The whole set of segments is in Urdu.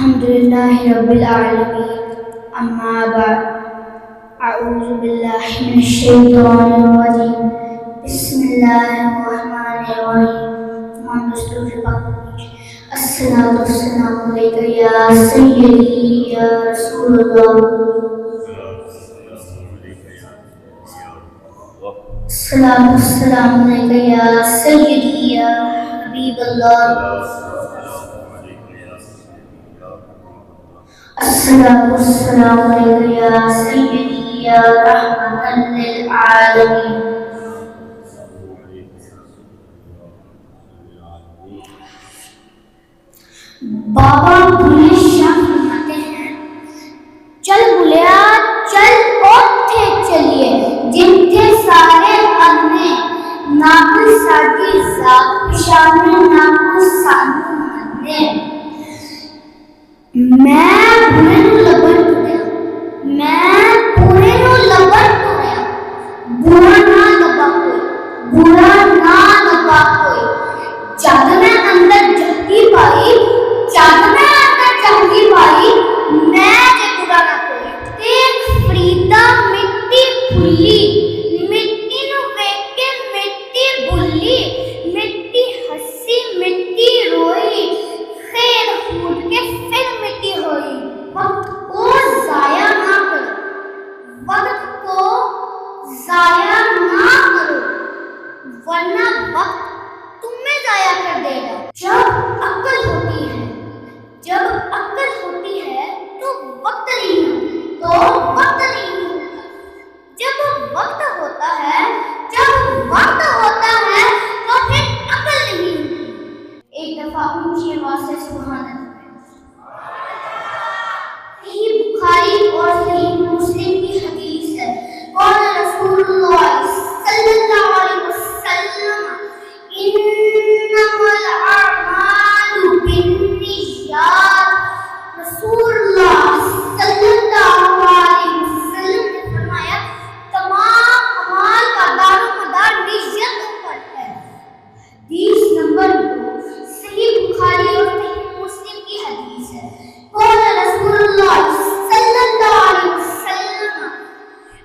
الحمد لله رب العالمين أما بعد أعوذ بالله من الشيطان الرجيم بسم الله الرحمن الرحيم الصلاة والسلام عليك يا سيدي يا رسول الله الصلاة والسلام عليك يا سيدي يا حبيب الله الصلاة والسلام عليك يا سيدي يا رحمة للعالمين بابا بھولے شاہ فرماتے ہیں چل بھولیا چل اوٹھے چلیے جن کے سارے اپنے ناقل ساڈی ذات پشانے ناقل سانو منے میں بھولے نو لبن ٹریا میں پورے نو لبن ٹریا برا نہ لبا کوئی جگ میں اندر جہتی پائی جگ میں اندر جہتی پائی میں جے برا نہ کوئی دیکھ فریدا مٹی بھلی مٹی نو ویکھ کے مٹی بھلی مٹی ہسی مٹی روئی خیر خود کے پھر مٹی ہوئی وقت کو ضائع نہ کرو وقت کو ضائع نہ کرو ورنہ وقت تمہیں ضائع کر دے گا جب عقل ہوتی ہے تو وقت نہیں ہوتا جب وقت ہوتا ہے تو پھر عقل نہیں ہوتی ایک دفعہ اونچی آواز سے سبحان اللہ صحیح بخاری اور صحیح مسلم کی حدیث ہے قال رسول اللہ صلی اللہ علیہ وسلم انما الاعمال بالنیات رسول اللہ صلی اللہ علیہ وسلم نے فرمایا تمام اعمال کا دار و مدار نیتوں پر ہے حدیث نمبر 2 صحیح بخاری اور صحیح مسلم کی حدیث ہے قال رسول اللہ صلی اللہ علیہ وسلم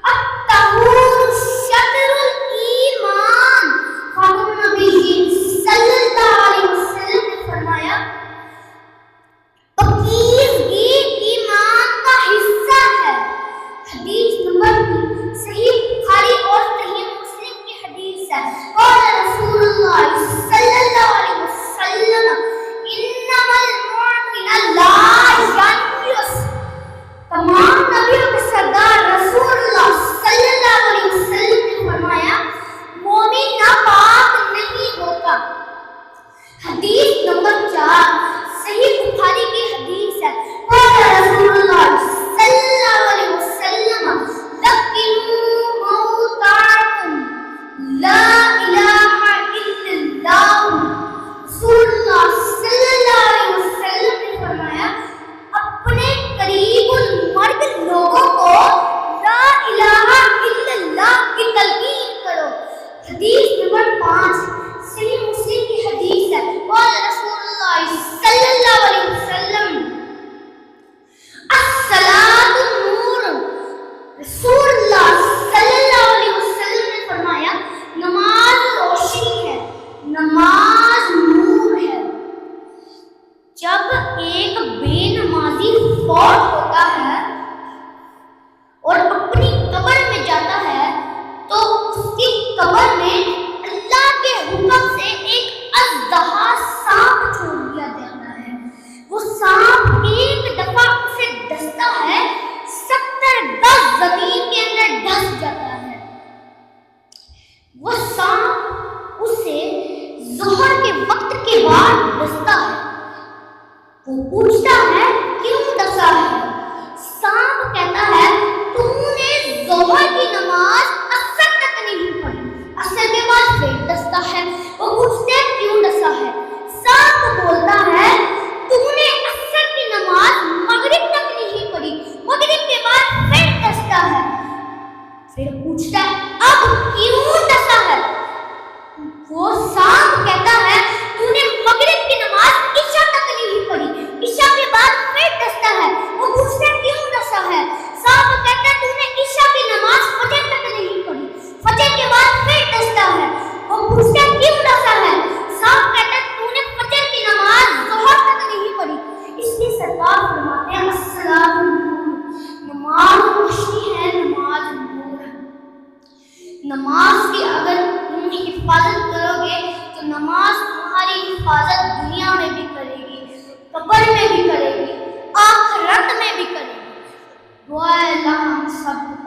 الطہور شطر الایمان خاتم النبیین صلی اللہ علیہ وسلم نے فرمایا پاکیزگی ایمان کا حصہ ہے حدیث نمبر 3 صحیح بخاری اور صحیح مسلم کی حدیث ہے قال رسول اللہ صلی اللہ علیہ وسلم انما المؤمن لا ينجس تمام نبیوں کے سردار رسول اللہ صلی اللہ علیہ وسلم نے فرمایا مومن ناپاک نہیں ہوتا حدیث نمبر 4 صحیح بخاری کی حدیث ہے قال رسول اللہ صلی اللہ علیہ وسلم لقنوا موتاکم لا الہ الا اللہ رسول اللہ صلی اللہ علیہ وسلم نے فرمایا اپنے قریب المرد لوگوں کو لا الہ الا اللہ کی تلقین کرو حدیث نمبر 5 صحیح مسلم کی حدیث ہے قال رسول اللہ صلی اللہ علیہ وسلم الصلاۃ نور رسول اللہ صلی اللہ علیہ وسلم نے فرمایا نماز روشنی ہے نماز نور ہے جب ایک بے نمازی فوت ہوتا ہے اور اپنی قبر میں جاتا ہے تو اس کی قبر میں اللہ کے حکم سے ایک اژدہا سانپ چھوڑ دیا جاتا ہے وہ سانپ ایک دفعہ اسے ڈستا ہے 70 گز زمین کے اندر ڈس جاتا ہے وہ سانپ اسے ظہر کے وقت کے بعد ڈستا ہے وہ پوچھتا ہے کیوں ڈسا ہے سانپ کہتا ہے تم نے ظہر کی نماز اثر تک نہیں پڑھی اثر کے بعد پھر ڈستا ہے وہ پوچھتے ہیں کیوں ڈسا ہے سانپ بولتا ہے تم نے اثر کی نماز مغرب تک نہیں پڑھی مغرب کے بعد پھر ڈستا ہے پھر پوچھتا ہے اب کیوں ڈسا ہے وہ سانپ کہتا ہے تو نے مغرب کی نماز عشاء تک نہیں پڑھی عشاء کے بعد پھر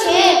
6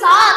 7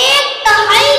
1/3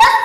10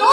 2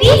20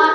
8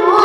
9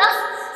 10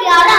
11